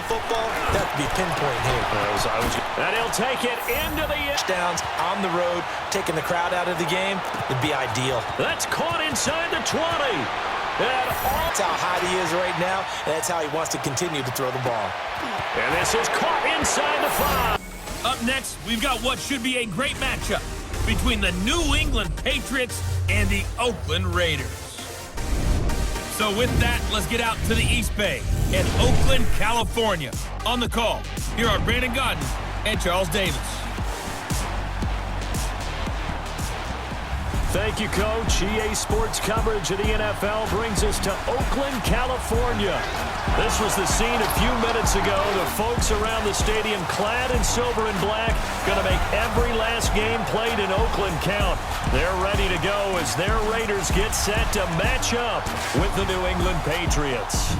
football, that would be pinpoint here. And he'll take it into the touchdowns on the road, taking the crowd out of the game, would be ideal. That's caught inside the 20. That's how hot he is right now, and that's how he wants to continue to throw the ball. And this is caught inside the 5. Up next, we've got what should be a great matchup between the New England Patriots and the Oakland Raiders. So with that, let's get out to the East Bay in Oakland, California. On the call, here are Brandon Gaudin and Charles Davis. Thank you, Coach. EA Sports coverage of the NFL brings us to Oakland, California. This was the scene a few minutes ago. The folks around the stadium clad in silver and black going to make every last game played in Oakland count. They're ready to go as their Raiders get set to match up with the New England Patriots.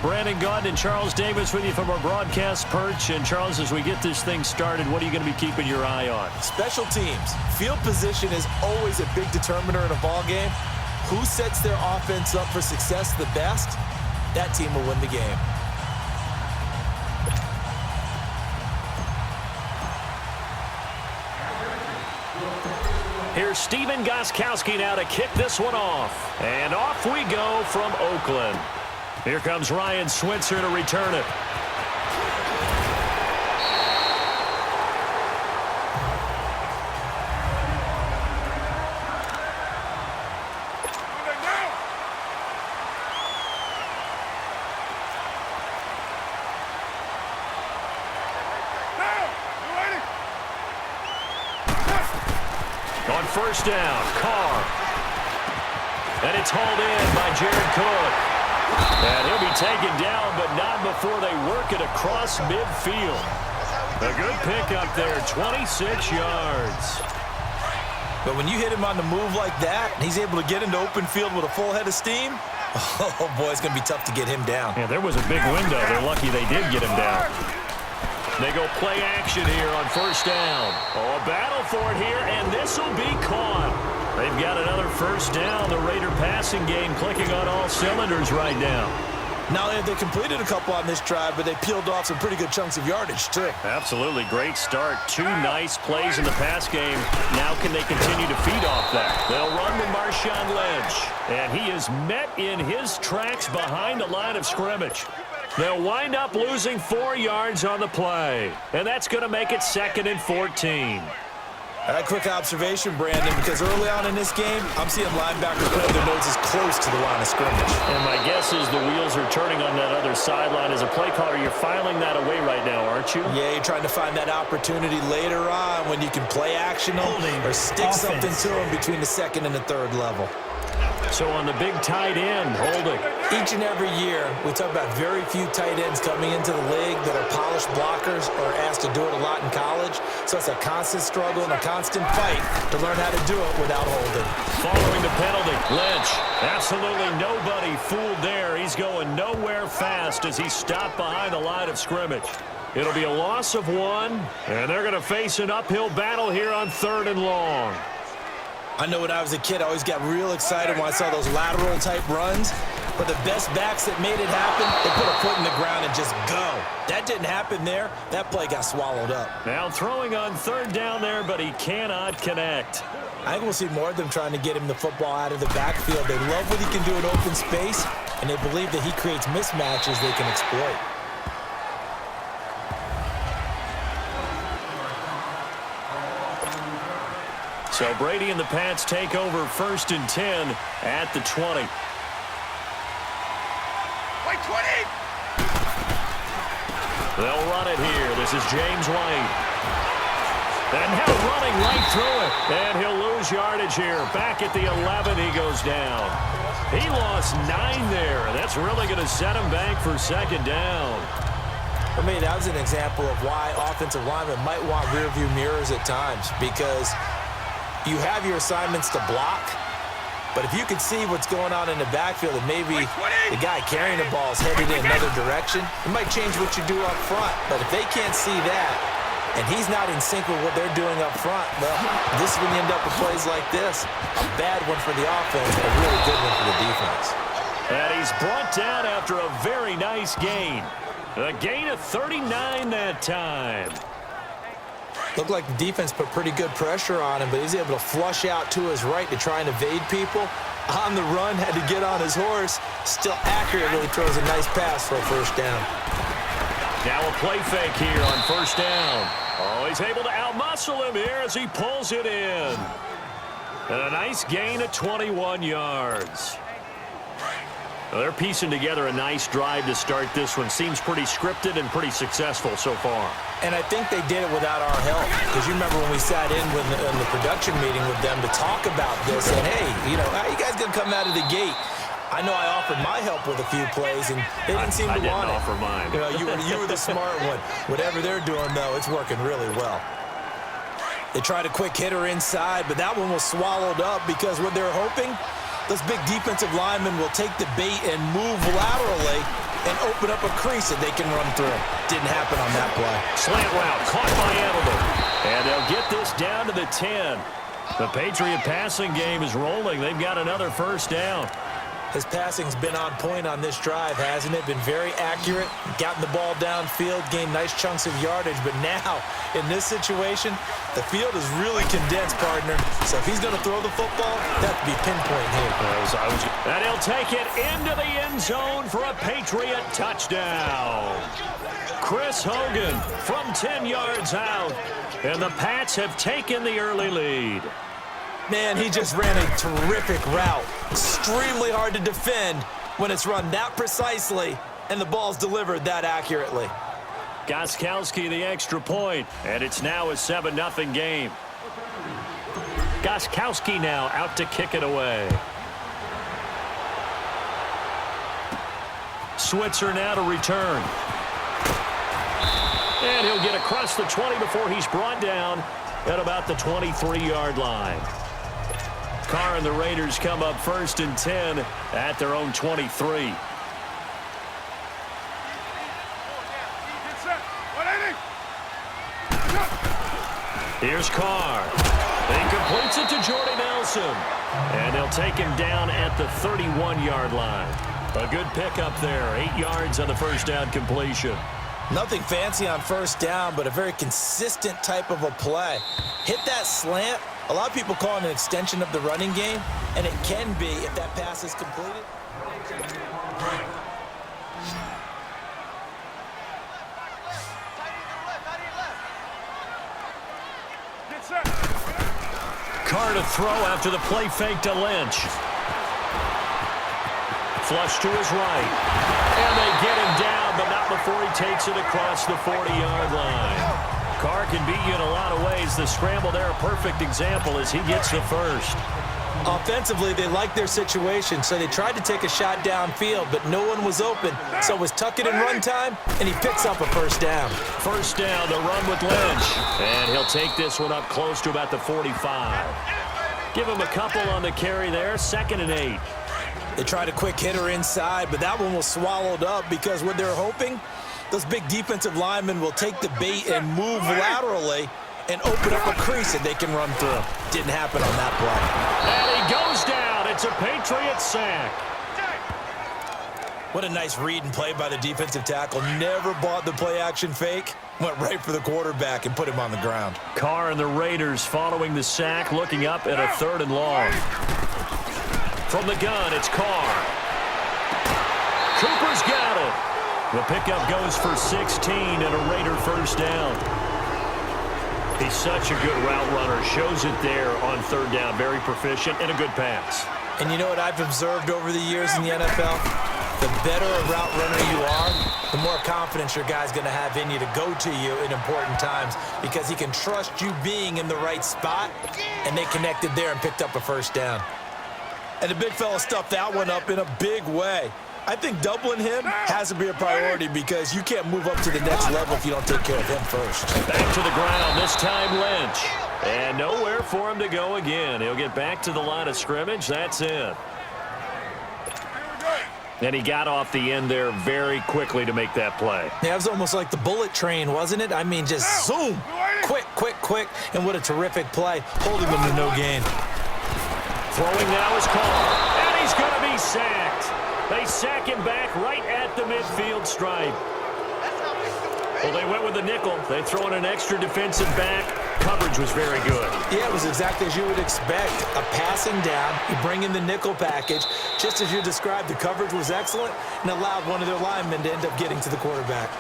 Brandon Gaudin and Charles Davis with you from our broadcast perch. And, Charles, as we get this thing started, what are you going to be keeping your eye on? Special teams. Field position is always a big determiner in a ball game. Who sets their offense up for success the best, that team will win the game. Here's Stephen Gostkowski now to kick this one off. And off we go from Oakland. Here comes Ryan Switzer to return it. On first down, Carr. And it's hauled in by Jared Cook. And he'll be taken down, but not before they work it across midfield. A good pickup there, 26 yards. But when you hit him on the move like that, and he's able to get into open field with a full head of steam, oh boy, it's going to be tough to get him down. Yeah, there was a big window. They're lucky they did get him down. They go play action here on first down. Oh, a battle for it here, and this will be caught. They've got another first down. The Raider passing game clicking on all cylinders right now. Now, they completed a couple on this drive, but they peeled off some pretty good chunks of yardage, too. Absolutely. Great start. 2 nice plays in the pass game. Now can they continue to feed off that? They'll run with Marshawn Lynch. And he is met in his tracks behind the line of scrimmage. They'll wind up losing 4 yards on the play. And that's going to make it 2nd and 14. A quick observation, Brandon, because early on in this game, I'm seeing linebackers putting their noses close to the line of scrimmage. And my guess is the wheels are turning on that other sideline. As a play caller, you're filing that away right now, aren't you? Yeah, you're trying to find that opportunity later on when you can play action or stick something to them between the 2nd and the 3rd level. So on the big tight end, holding. Each and every year, we talk about very few tight ends coming into the league that are polished blockers or asked to do it a lot in college. So it's a constant struggle and a constant fight to learn how to do it without holding. Following the penalty, Lynch. Absolutely nobody fooled there. He's going nowhere fast as he's stopped behind the line of scrimmage. It'll be a loss of 1, and they're going to face an uphill battle here on 3rd and long. I know when I was a kid, I always got real excited when I saw those lateral-type runs. But the best backs that made it happen, they put a foot in the ground and just go. That didn't happen there. That play got swallowed up. Now throwing on 3rd down there, but he cannot connect. I think we'll see more of them trying to get him the football out of the backfield. They love what he can do in open space, and they believe that he creates mismatches they can exploit. So Brady and the Pats take over 1st and 10 at the 20. Wait, 20! They'll run it here. This is James White. And now running right through it. And he'll lose yardage here. Back at the 11, he goes down. He lost 9 there. That's really going to set him back for 2nd down. I mean, that was an example of why offensive linemen might want rearview mirrors at times, because you have your assignments to block, but if you can see what's going on in the backfield and maybe the guy carrying the ball is headed in another direction, it might change what you do up front. But if they can't see that and he's not in sync with what they're doing up front, well, this is when you end up with plays like this. A bad one for the offense, but a really good one for the defense. And he's brought down after a very nice gain. A gain of 39 that time. Looked like the defense put pretty good pressure on him, but he's able to flush out to his right to try and evade people. On the run, had to get on his horse. Still accurately throws a nice pass for a first down. Now a play fake here on first down. Oh, he's able to outmuscle him here as he pulls it in. And a nice gain of 21 yards. Well, they're piecing together a nice drive to start this one. Seems pretty scripted and pretty successful so far. And I think they did it without our help. Because you remember when we sat in the production meeting with them to talk about this. And, hey, you know, how you guys going to come out of the gate? I know I offered my help with a few plays, and they didn't seem to want it. I didn't offer mine. You know, you were the smart one. Whatever they're doing, though, it's working really well. They tried a quick hitter inside, but that one was swallowed up because what they're hoping, those big defensive linemen will take the bait and move laterally and open up a crease that they can run through. Didn't happen on that play. Slant route caught by Edelman. And they'll get this down to the 10. The Patriot passing game is rolling. They've got another first down. His passing's been on point on this drive, hasn't it? Been very accurate, gotten the ball downfield, gained nice chunks of yardage. But now, in this situation, the field is really condensed, partner. So if he's going to throw the football, that would be pinpoint here. And he'll take it into the end zone for a Patriot touchdown. Chris Hogan from 10 yards out. And the Pats have taken the early lead. Man, he just ran a terrific route. Extremely hard to defend when it's run that precisely and the ball's delivered that accurately. Gostkowski the extra point, and it's now a 7-0 game. Gostkowski now out to kick it away. Switzer now to return. And he'll get across the 20 before he's brought down at about the 23-yard line. Carr and the Raiders come up 1st and 10 at their own 23. Here's Carr. He completes it to Jordy Nelson. And they'll take him down at the 31-yard line. A good pickup there. 8 yards on the first down completion. Nothing fancy on first down, but a very consistent type of a play. Hit that slant. A lot of people call it an extension of the running game, and it can be if that pass is completed. Carr to throw after the play fake to Lynch. Flush to his right. And they get him down, but not before he takes it across the 40-yard line. Carr can beat you in a lot of ways. The scramble there, a perfect example as he gets the first. Offensively, they like their situation, so they tried to take a shot downfield, but no one was open. So it was tuck it in run time, and he picks up a first down. First down to run with Lynch. And he'll take this one up close to about the 45. Give him a couple on the carry there, 2nd and 8. They tried a quick hitter inside, but that one was swallowed up because what they're hoping, those big defensive linemen will take the bait and move laterally and open up a crease that they can run through. Didn't happen on that play. And he goes down. It's a Patriot sack. What a nice read and play by the defensive tackle. Never bought the play-action fake. Went right for the quarterback and put him on the ground. Carr and the Raiders following the sack, looking up at a 3rd and long. From the gun, it's Carr. Cooper's got it. The pickup goes for 16 and a Raider first down. He's such a good route runner. Shows it there on 3rd down. Very proficient and a good pass. And you know what I've observed over the years in the NFL? The better a route runner you are, the more confidence your guy's going to have in you to go to you in important times because he can trust you being in the right spot, and they connected there and picked up a first down. And the big fella stuffed that one up in a big way. I think doubling him has to be a priority because you can't move up to the next level if you don't take care of him first. Back to the ground, this time Lynch. And nowhere for him to go again. He'll get back to the line of scrimmage. That's it. And he got off the end there very quickly to make that play. Yeah, it was almost like the bullet train, wasn't it? I mean, just zoom. Quick, quick, quick. And what a terrific play. Holding him to no gain. Throwing now is Carr. And he's going to be sacked. They sack him back right at the midfield stripe. Well, they went with the nickel. They throw in an extra defensive back. Coverage was very good. Yeah, it was exactly as you would expect. A passing down, you bring in the nickel package. Just as you described, the coverage was excellent and allowed one of their linemen to end up getting to the quarterback.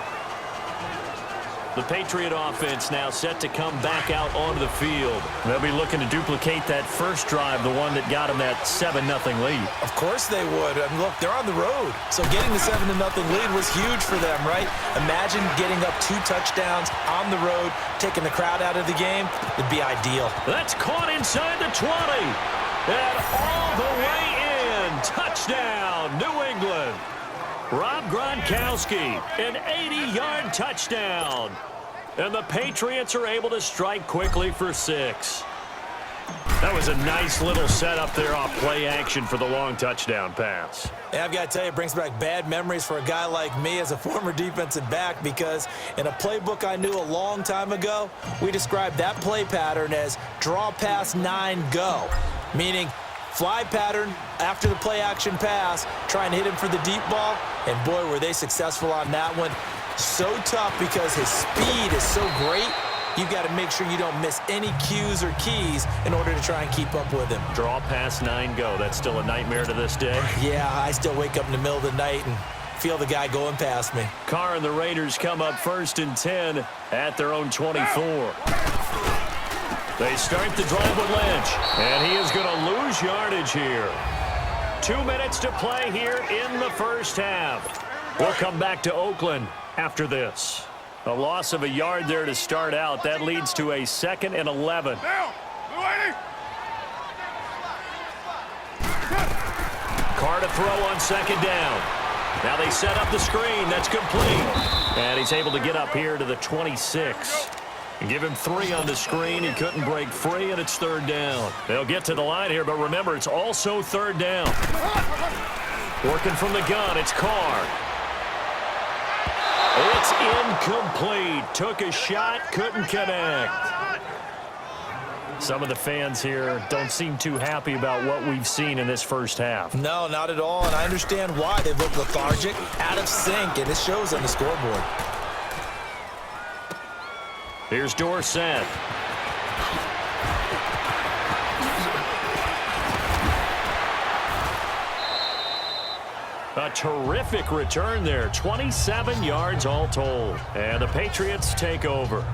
The Patriot offense now set to come back out onto the field. They'll be looking to duplicate that first drive, the one that got them that 7-0 lead. Of course they would. I mean, look, they're on the road. So getting the 7-0 lead was huge for them, right? Imagine getting up 2 touchdowns on the road, taking the crowd out of the game. It'd be ideal. That's caught inside the 20. And all the way in. Touchdown, New England. Rob Gronkowski, an 80-yard touchdown. And the Patriots are able to strike quickly for 6. That was a nice little setup there off play action for the long touchdown pass. Yeah, I've got to tell you, it brings back bad memories for a guy like me as a former defensive back, because in a playbook I knew a long time ago, we described that play pattern as draw pass 9 go, meaning fly pattern after the play action pass, try and hit him for the deep ball, and boy, were they successful on that one. So tough because his speed is so great, you've got to make sure you don't miss any cues or keys in order to try and keep up with him. Draw pass 9 go. That's still a nightmare to this day. Yeah, I still wake up in the middle of the night and feel the guy going past me. Carr and the Raiders come up 1st and 10 at their own 24. They start the drive with Lynch, and he is going to lose yardage here. 2 minutes to play here in the first half. We'll come back to Oakland after this. A loss of a yard there to start out. That leads to a 2nd and 11. Carr to throw on 2nd down. Now they set up the screen. That's complete. And he's able to get up here to the 26. Give him 3 on the screen. He couldn't break free, and it's 3rd down. They'll get to the line here, but remember, it's also 3rd down. Working from the gun, it's Carr. It's incomplete. Took a shot, couldn't connect. Some of the fans here don't seem too happy about what we've seen in this first half. No, not at all, and I understand why. They look lethargic, out of sync, and it shows on the scoreboard. Here's Dorsett. A terrific return there. 27 yards all told. And the Patriots take over.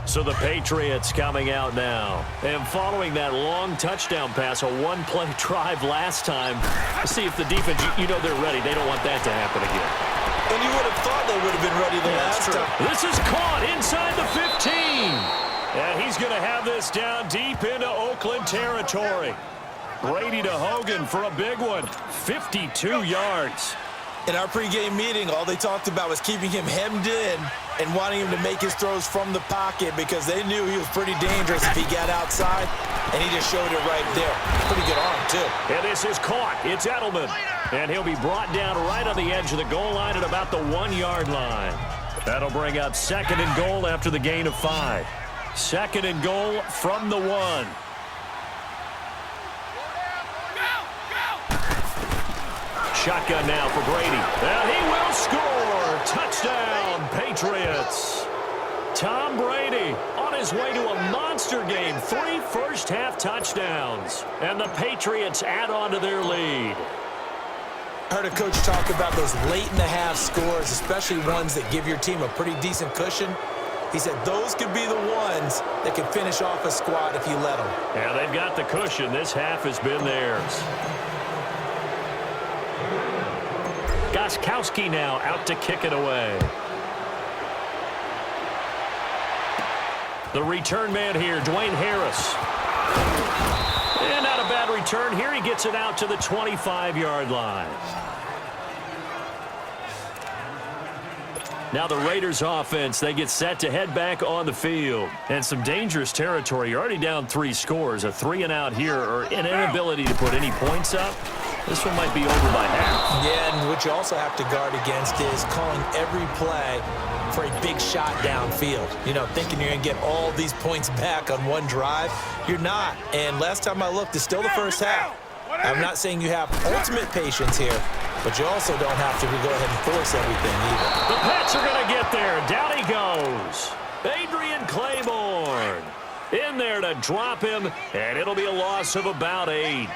So the Patriots coming out now. And following that long touchdown pass, a one-play drive last time, to see if the defense, you know they're ready. They don't want that to happen again. And you would have thought they would have been ready the last time. This is caught inside the 15. And he's going to have this down deep into Oakland territory. Brady to Hogan for a big one. 52 yards. In our pregame meeting, all they talked about was keeping him hemmed in and wanting him to make his throws from the pocket because they knew he was pretty dangerous if he got outside, and he just showed it right there. Pretty good arm, too. And this is caught. It's Edelman. And he'll be brought down right on the edge of the goal line at about the 1-yard line. That'll bring up 2nd and goal after the gain of 5. 2nd and goal from the 1. Shotgun now for Brady. And he will score. Touchdown, Patriots. Tom Brady on his way to a monster game. 3 first-half touchdowns. And the Patriots add on to their lead. I heard a coach talk about those late-in-the-half scores, especially ones that give your team a pretty decent cushion. He said those could be the ones that can finish off a squad if you let them. Yeah, they've got the cushion. This half has been theirs. Gostkowski now out to kick it away. The return man here, Dwayne Harris. And not a bad return here. He gets it out to the 25-yard line. Now the Raiders offense, they get set to head back on the field. And some dangerous territory. You're already down 3 scores. A 3-and-out here, or an inability to put any points up. This one might be over by half. Yeah, and what you also have to guard against is calling every play for a big shot downfield. You know, thinking you're going to get all these points back on one drive. You're not. And last time I looked, it's still the first half. I'm not saying you have ultimate patience here, but you also don't have to go ahead and force everything either. The Pats are going to get there. Down he goes. Adrian Claiborne in there to drop him, and it'll be a loss of about 8.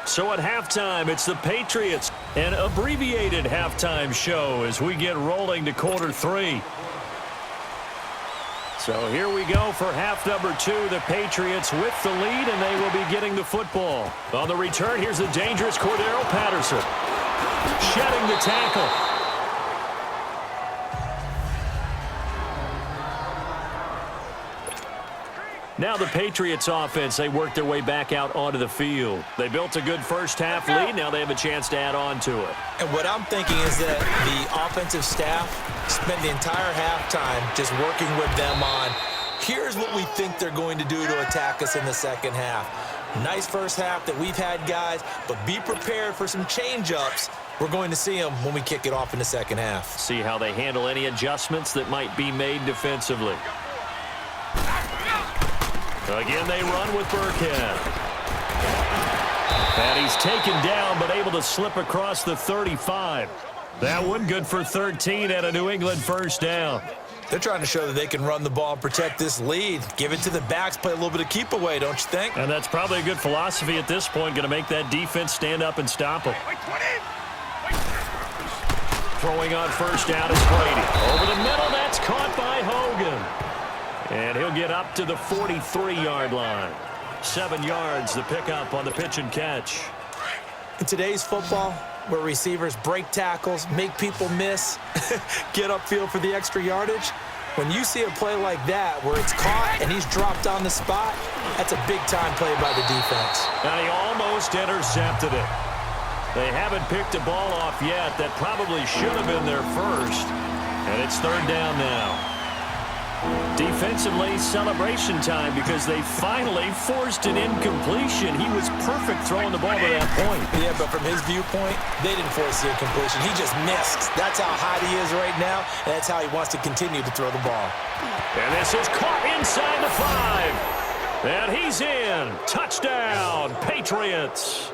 So at halftime, it's the Patriots. An abbreviated halftime show as we get rolling to quarter 3. So here we go for half number 2. The Patriots with the lead, and they will be getting the football. On the return, here's the dangerous Cordero Patterson. Shedding the tackle. Now the Patriots offense, they work their way back out onto the field. They built a good first-half lead. Now they have a chance to add on to it. And what I'm thinking is that the offensive staff spent the entire halftime just working with them on, here's what we think they're going to do to attack us in the second half. Nice first half that we've had, guys, but be prepared for some change-ups. We're going to see them when we kick it off in the second half. See how they handle any adjustments that might be made defensively. Again, they run with Burkhead. And he's taken down, but able to slip across the 35. That one good for 13 and a New England first down. They're trying to show that they can run the ball and protect this lead. Give it to the backs, play a little bit of keep away, don't you think? And that's probably a good philosophy at this point, going to make that defense stand up and stop them. Throwing on first down is Brady. Over the middle, that's caught by Hogan. And he'll get up to the 43-yard line. 7 yards, the pickup on the pitch and catch. In today's football, where receivers break tackles, make people miss, get upfield for the extra yardage, when you see a play like that where it's caught and he's dropped on the spot, that's a big-time play by the defense. And he almost intercepted it. They haven't picked a ball off yet. That probably should have been their first. And it's third down now. Defensively, celebration time because they finally forced an incompletion. He was perfect throwing the ball to that point. Yeah, but from his viewpoint, they didn't force the incompletion. He just missed. That's how hot he is right now, and that's how he wants to continue to throw the ball. And this is caught inside the 5. And he's in. Touchdown, Patriots.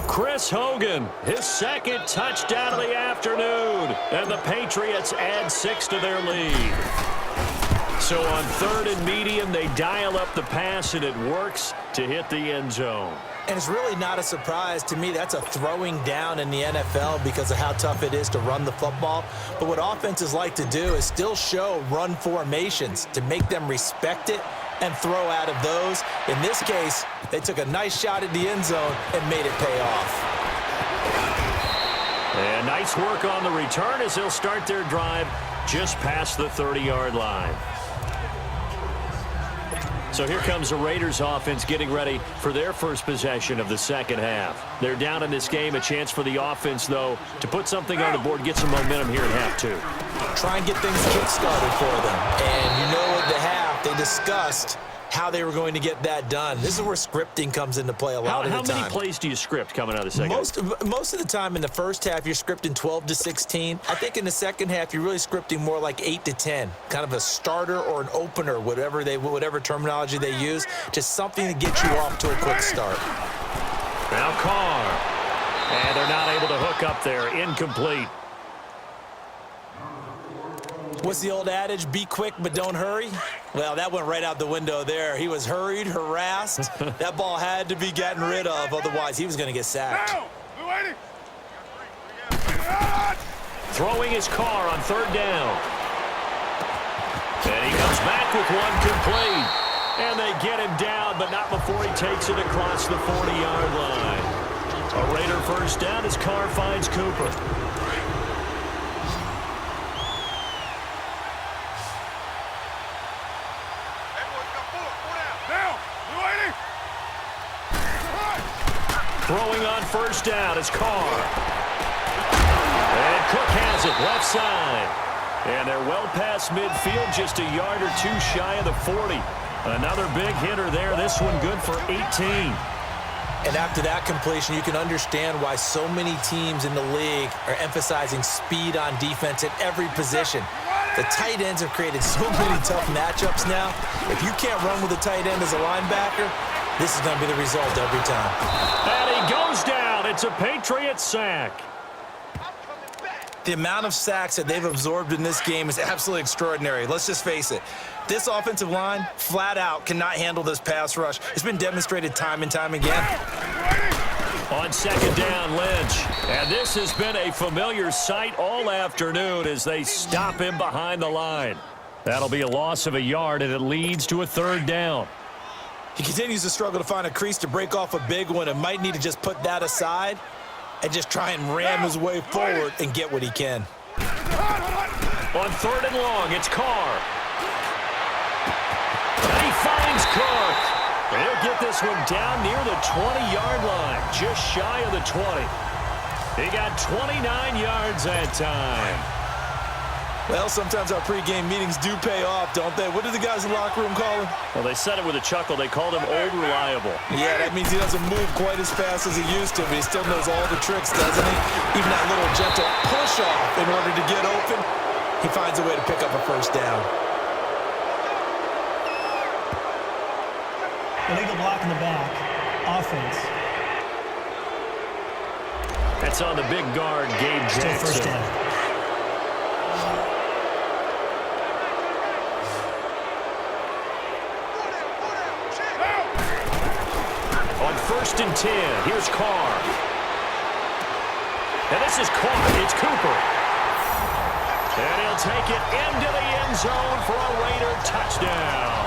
Chris Hogan, his second touchdown of the afternoon. And the Patriots add 6 to their lead. So on third and medium, they dial up the pass, and it works to hit the end zone. And it's really not a surprise to me. That's a throwing down in the NFL because of how tough it is to run the football. But what offenses like to do is still show run formations to make them respect it and throw out of those. In this case, they took a nice shot at the end zone and made it pay off. And nice work on the return as they'll start their drive just past the 30-yard line. So here comes the Raiders offense getting ready for their first possession of the second half. They're down in this game. A chance for the offense, though, to put something on the board, get some momentum here at half 2. Try and get things kick-started for them. And you know, at the half, they discussed how they were going to get that done. This is where scripting comes into play a lot of the time. How many plays do you script coming out of the second half? Most of the time in the first half, you're scripting 12 to 16. I think in the second half, you're really scripting more like 8 to 10. Kind of a starter or an opener, whatever terminology they use. Just something to get you off to a quick start. Now Carr. And they're not able to hook up there. Incomplete. What's the old adage? Be quick, but don't hurry. Well, that went right out the window there. He was hurried, harassed. That ball had to be gotten rid of. Otherwise, he was going to get sacked. Throwing his Carr on third down. And he comes back with one complete. And they get him down, but not before he takes it across the 40-yard line. A Raider first down as Carr finds Cooper. Throwing on first down is Carr. And Cook has it left side. And they're well past midfield, just a yard or two shy of the 40. Another big hitter there. This one good for 18. And after that completion, you can understand why so many teams in the league are emphasizing speed on defense at every position. The tight ends have created so many tough matchups now. If you can't run with a tight end as a linebacker, this is going to be the result every time. And he goes down. It's a Patriots sack. The amount of sacks that they've absorbed in this game is absolutely extraordinary. Let's just face it. This offensive line, flat out, cannot handle this pass rush. It's been demonstrated time and time again. On second down, Lynch. And this has been a familiar sight all afternoon as they stop him behind the line. That'll be a loss of a yard, and it leads to a third down. He continues to struggle to find a crease to break off a big one and might need to just put that aside and just try and ram his way forward and get what he can. On third and long, it's Carr. And he finds Cook. And he'll get this one down near the 20-yard line, just shy of the 20. He got 29 yards that time. Well, sometimes our pregame meetings do pay off, don't they? What did the guys in the locker room call him? Well, they said it with a chuckle. They called him Old Reliable. Yeah, that means he doesn't move quite as fast as he used to, but he still knows all the tricks, doesn't he? Even that little gentle push-off in order to get open, he finds a way to pick up a first down. Illegal block in the back. Offense. That's on the big guard, Gabe Jackson. Still first down. On first and 10, here's Carr. And this is caught. It's Cooper. And he'll take it into the end zone for a Raider touchdown.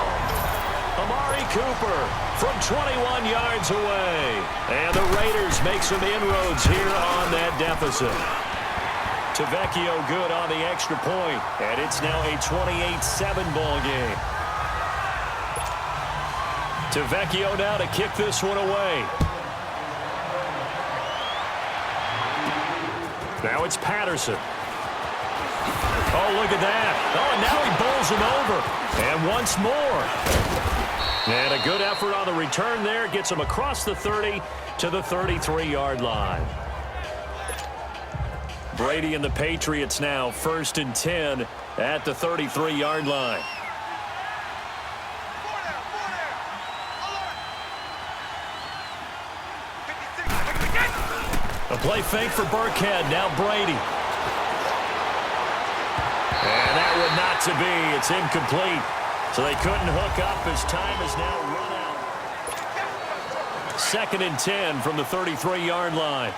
Amari Cooper from 21 yards away. And the Raiders make some inroads here on that deficit. Tavecchio good on the extra point. And it's now a 28-7 ball game. Tavecchio now to kick this one away. Now it's Patterson. Oh, look at that. Oh, and now he bowls him over. And once more. And a good effort on the return there. Gets him across the 30 to the 33-yard line. Brady and the Patriots now first and 10 at the 33-yard line. A play fake for Burkhead. Now Brady. And that would not to be. It's incomplete. So they couldn't hook up as time is now run out. Second and 10 from the 33-yard line.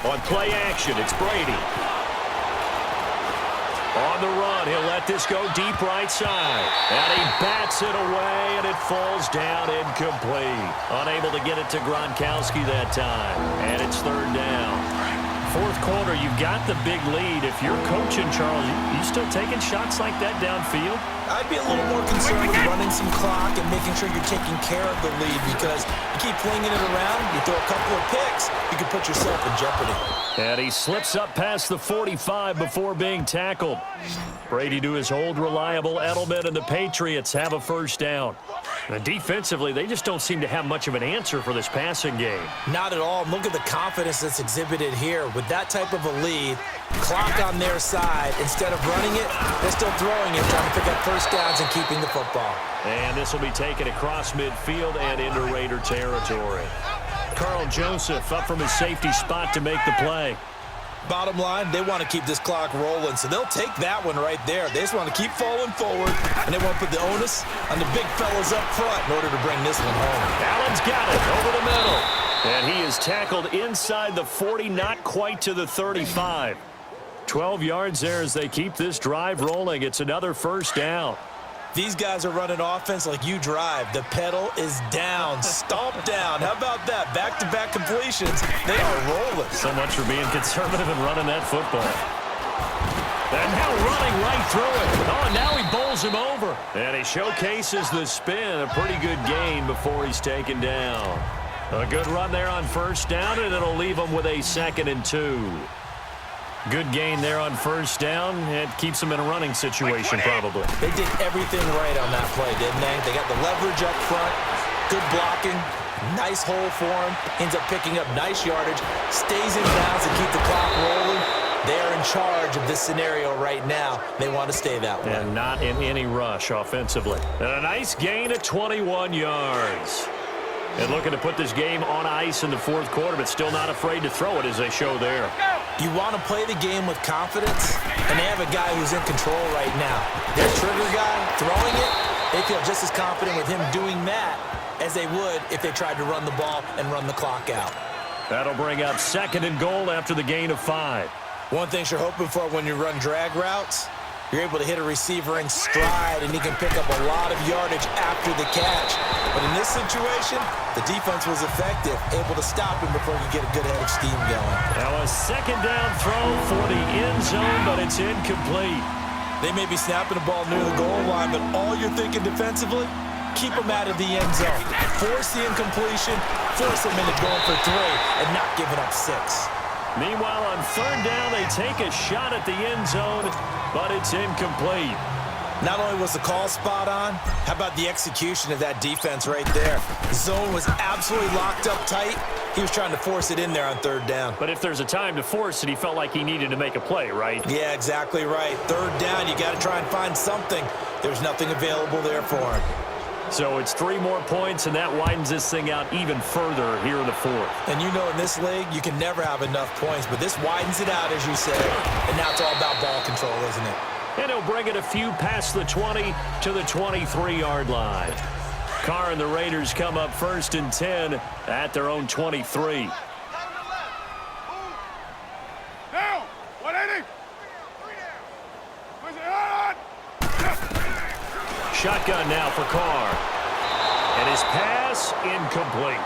On play action, it's Brady. On the run, he'll let this go deep right side. And he bats it away, and it falls down incomplete. Unable to get it to Gronkowski that time. And it's third down. Fourth quarter, you've got the big lead. If you're coaching, Charles, you still taking shots like that downfield? I'd be a little more concerned with running some clock and making sure you're taking care of the lead, because you keep flinging it around, you throw a couple of picks, you can put yourself in jeopardy. And he slips up past the 45 before being tackled. Brady to his old reliable Edelman, and the Patriots have a first down. And defensively, they just don't seem to have much of an answer for this passing game. Not at all. Look at the confidence that's exhibited here. With that type of a lead, clock on their side, instead of running it, they're still throwing it, trying to pick up first downs and keeping the football. And this will be taken across midfield and into Raider territory. Carl Joseph up from his safety spot to make the play. Bottom line, they want to keep this clock rolling, so they'll take that one right there. They just want to keep falling forward, and they want to put the onus on the big fellas up front in order to bring this one home. Allen's got it over the middle. And he is tackled inside the 40, not quite to the 35. 12 yards there as they keep this drive rolling. It's another first down. These guys are running offense like you drive. The pedal is down, stomped down. How about that? Back-to-back completions. They are rolling. So much for being conservative and running that football. And now running right through it. Oh, and now he bowls him over. And he showcases the spin. A pretty good gain before he's taken down. A good run there on first down, and it'll leave him with a 2nd and 2. Good gain there on first down. It keeps them in a running situation, probably. They did everything right on that play, didn't they? They got the leverage up front, good blocking, Nice hole for him. Ends up picking up nice yardage. Stays in bounds to keep the clock rolling. They're in charge of this scenario right now. They want to stay that way. And not in any rush offensively. And a nice gain of 21 yards. And looking to put this game on ice in the fourth quarter, but still not afraid to throw it as they show there. You want to play the game with confidence, and they have a guy who's in control right now. Their trigger guy throwing it, they feel just as confident with him doing that as they would if they tried to run the ball and run the clock out. That'll bring up 2nd and goal after the gain of 5. One thing you're hoping for when you run drag routes, you're able to hit a receiver in stride, and he can pick up a lot of yardage after the catch. But in this situation, the defense was effective, able to stop him before he could get a good head of steam going. Now a 2nd down throw for the end zone, but it's incomplete. They may be snapping the ball near the goal line, but all you're thinking defensively, keep them out of the end zone. Force the incompletion, force them into going for 3, and not giving up 6. Meanwhile, on 3rd down, they take a shot at the end zone, but it's incomplete. Not only was the call spot on, how about the execution of that defense right there? The zone was absolutely locked up tight. He was trying to force it in there on 3rd down. But if there's a time to force it, he felt like he needed to make a play, right? Yeah, exactly right. 3rd down, you got to try and find something. There's nothing available there for him. So it's 3 more points, and that widens this thing out even further here in the 4th. And you know in this league, you can never have enough points, but this widens it out, as you said. And now it's all about ball control, isn't it? And he'll bring it a few past the 20 to the 23-yard line. Carr and the Raiders come up 1st and 10 at their own 23. Now, 180. Shotgun now for Carr. And his pass incomplete.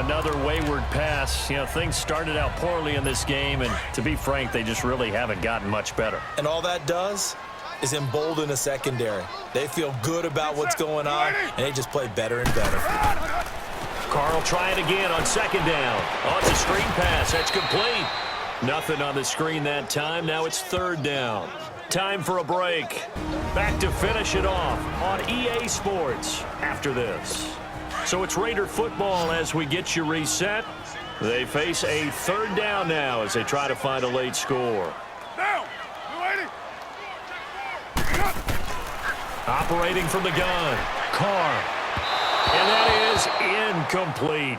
Another wayward pass. You know, things started out poorly in this game, and to be frank, they just really haven't gotten much better. And all that does is embolden a secondary. They feel good about what's going on, and they just play better and better. Carr will try it again on 2nd down. Oh, it's a screen pass. That's complete. Nothing on the screen that time. Now it's 3rd down. Time for a break. Back to finish it off on EA Sports after this. So it's Raider football as we get you reset. They face a 3rd down now as they try to find a late score. Now, 280. Operating from the gun, Carr. And that is incomplete.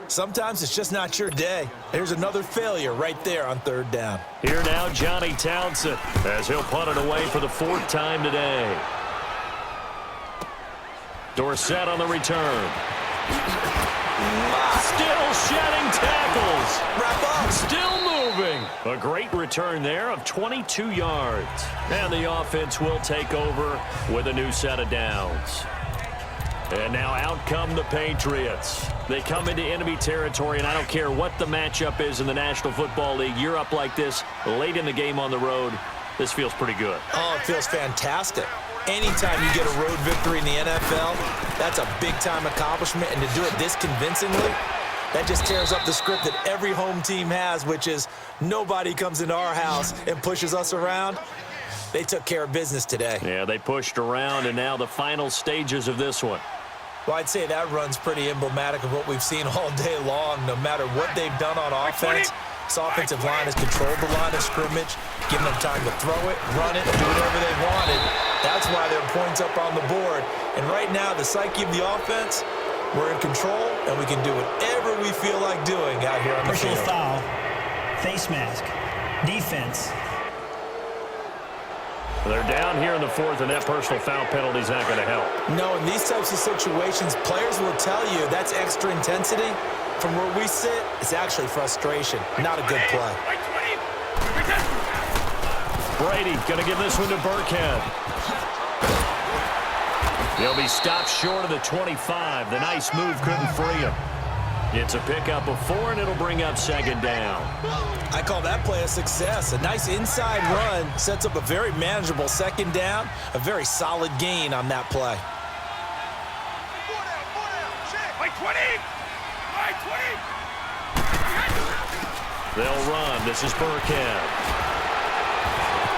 Sometimes it's just not your day. There's another failure right there on 3rd down. Here now, Johnny Townsend, as he'll punt it away for the 4th time today. Dorsett on the return. Still shedding tackles. Wrap up. Still moving. A great return there of 22 yards. And the offense will take over with a new set of downs. And now out come the Patriots. They come into enemy territory, and I don't care what the matchup is in the National Football League. You're up like this late in the game on the road. This feels pretty good. Oh, it feels fantastic. Anytime you get a road victory in the NFL, that's a big-time accomplishment. And to do it this convincingly, that just tears up the script that every home team has, which is nobody comes into our house and pushes us around. They took care of business today. Yeah, they pushed around, and now the final stages of this one. Well, I'd say that run's pretty emblematic of what we've seen all day long. No matter what they've done on offense, this offensive line has controlled the line of scrimmage, given them time to throw it, run it, do whatever they wanted. That's why there are points up on the board. And right now, the psyche of the offense, we're in control, and we can do whatever we feel like doing out here on the Personal field. foul, face mask, defense. They're down here in the 4th, and that personal foul penalty is not going to help. No, in these types of situations, players will tell you that's extra intensity. From where we sit, it's actually frustration, not a good play. Brady going to give this one to Burkhead. He'll be stopped short of the 25. The nice move couldn't free him. It's a pickup of 4, and it'll bring up 2nd down. I call that play a success. A nice inside run sets up a very manageable 2nd down, a very solid gain on that play. They'll run. This is Burkhead.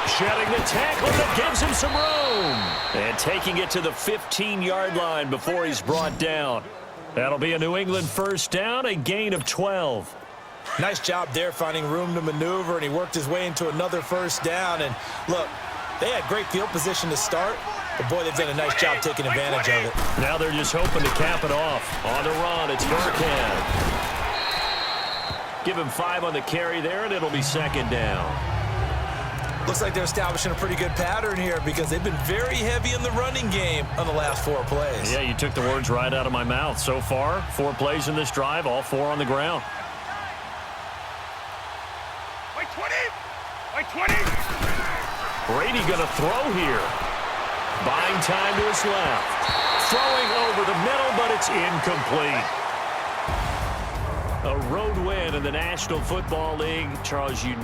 Shedding the tackle that gives him some room. And taking it to the 15-yard line before he's brought down. That'll be a New England first down, a gain of 12. Nice job there finding room to maneuver, and he worked his way into another first down. And look, they had great field position to start, but boy, they've done a nice job taking advantage of it. Now they're just hoping to cap it off. On the run, it's Burkhead. Give him 5 on the carry there, and it'll be second down. Looks like they're establishing a pretty good pattern here because they've been very heavy in the running game on the last 4 plays. Yeah, you took the words right out of my mouth. So far, 4 plays in this drive, all 4 on the ground. Wait, 20! Wait, 20! Brady going to throw here. Buying time to his left. Throwing over the middle, but it's incomplete. A road win in the National Football League. Charles, you